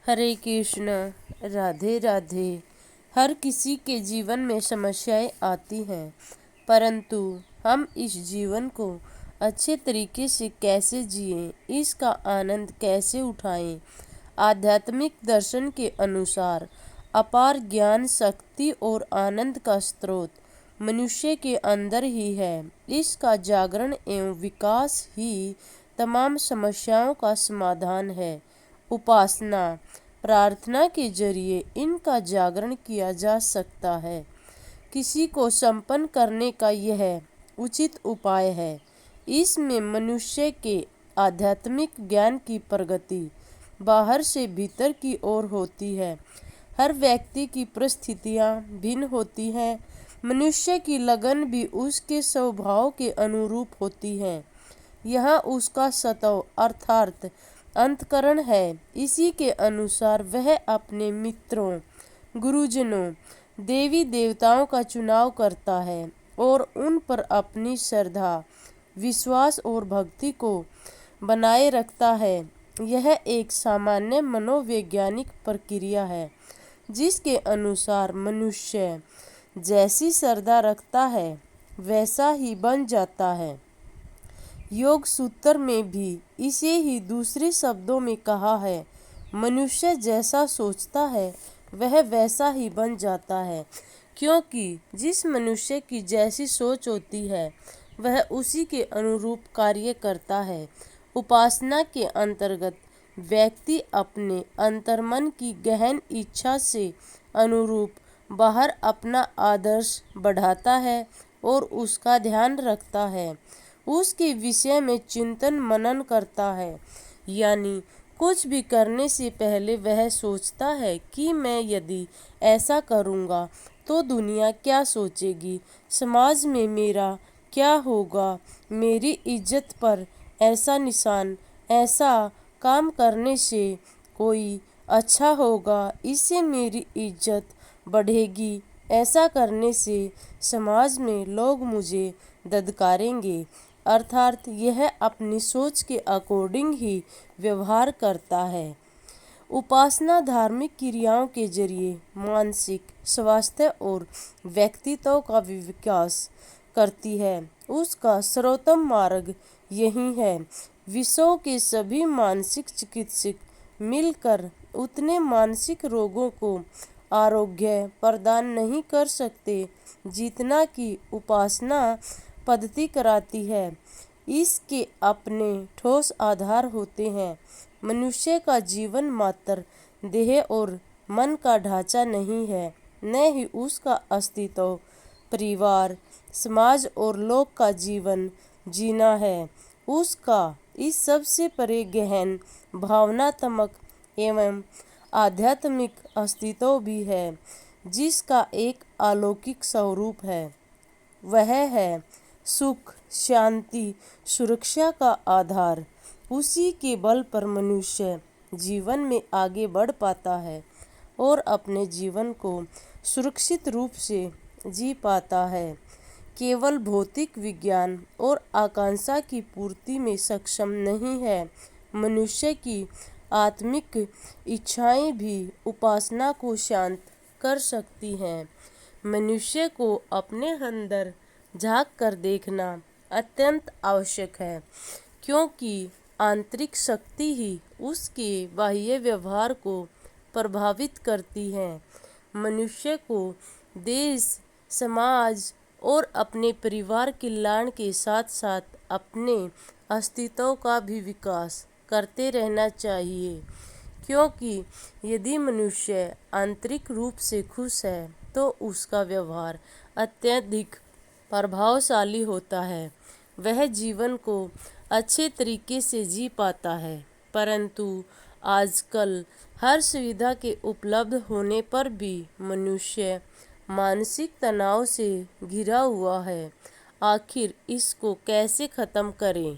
हरे कृष्ण। राधे राधे। हर किसी के जीवन में समस्याएं आती हैं, परंतु हम इस जीवन को अच्छे तरीके से कैसे जिएं, इसका आनंद कैसे उठाएं। आध्यात्मिक दर्शन के अनुसार अपार ज्ञान, शक्ति और आनंद का स्रोत मनुष्य के अंदर ही है। इसका जागरण एवं विकास ही तमाम समस्याओं का समाधान है। उपासना, प्रार्थना के जरिए इनका जागरण किया जा सकता है। किसी को संपन्न करने का यह उचित उपाय है। इसमें मनुष्य के आध्यात्मिक ज्ञान की प्रगति बाहर से भीतर की ओर होती है। हर व्यक्ति की परिस्थितियां भिन्न होती हैं। मनुष्य की लगन भी उसके स्वभाव के अनुरूप होती है। यह उसका स्वभाव अर्थात अंतःकरण है। इसी के अनुसार वह अपने मित्रों, गुरुजनों, देवी देवताओं का चुनाव करता है और उन पर अपनी श्रद्धा, विश्वास और भक्ति को बनाए रखता है। यह एक सामान्य मनोवैज्ञानिक प्रक्रिया है, जिसके अनुसार मनुष्य जैसी श्रद्धा रखता है वैसा ही बन जाता है। योग सूत्र में भी इसे ही दूसरे शब्दों में कहा है, मनुष्य जैसा सोचता है वह वैसा ही बन जाता है। क्योंकि जिस मनुष्य की जैसी सोच होती है वह उसी के अनुरूप कार्य करता है। उपासना के अंतर्गत व्यक्ति अपने अंतर्मन की गहन इच्छा से अनुरूप बाहर अपना आदर्श बढ़ाता है और उसका ध्यान रखता है। उसके विषय में चिंतन मनन करता है। यानी कुछ भी करने से पहले वह सोचता है कि मैं यदि ऐसा करूँगा तो दुनिया क्या सोचेगी, समाज में मेरा क्या होगा, मेरी इज्जत पर ऐसा निशान, ऐसा काम करने से कोई अच्छा होगा, इससे मेरी इज्जत बढ़ेगी, ऐसा करने से समाज में लोग मुझे धत्कारेंगे। अर्थात यह अपनी सोच के अकॉर्डिंग ही व्यवहार करता है। उपासना धार्मिक क्रियाओं के जरिए मानसिक स्वास्थ्य और व्यक्तित्व का विकास करती है। उसका सर्वोत्तम मार्ग यही है। विश्व के सभी मानसिक चिकित्सक मिलकर उतने मानसिक रोगों को आरोग्य प्रदान नहीं कर सकते जितना कि उपासना पद्धति कराती है। इसके अपने ठोस आधार होते हैं। मनुष्य का जीवन मात्र देह और मन का ढांचा नहीं है, न ही उसका अस्तित्व परिवार, समाज और लोक का जीवन जीना है। उसका इस सबसे परे गहन भावनात्मक एवं आध्यात्मिक अस्तित्व भी है, जिसका एक अलौकिक स्वरूप है। वह है सुख, शांति, सुरक्षा का आधार। उसी के बल पर मनुष्य जीवन में आगे बढ़ पाता है और अपने जीवन को सुरक्षित रूप से जी पाता है। केवल भौतिक विज्ञान और आकांक्षा की पूर्ति में सक्षम नहीं है। मनुष्य की आत्मिक इच्छाएं भी उपासना को शांत कर सकती हैं। मनुष्य को अपने अंदर झांक कर देखना अत्यंत आवश्यक है, क्योंकि आंतरिक शक्ति ही उसके बाह्य व्यवहार को प्रभावित करती है। मनुष्य को देश, समाज और अपने परिवार कल्याण के साथ साथ अपने अस्तित्व का भी विकास करते रहना चाहिए। क्योंकि यदि मनुष्य आंतरिक रूप से खुश है तो उसका व्यवहार अत्यधिक प्रभावशाली होता है। वह जीवन को अच्छे तरीके से जी पाता है। परंतु आजकल हर सुविधा के उपलब्ध होने पर भी मनुष्य मानसिक तनाव से घिरा हुआ है। आखिर इसको कैसे खत्म करें?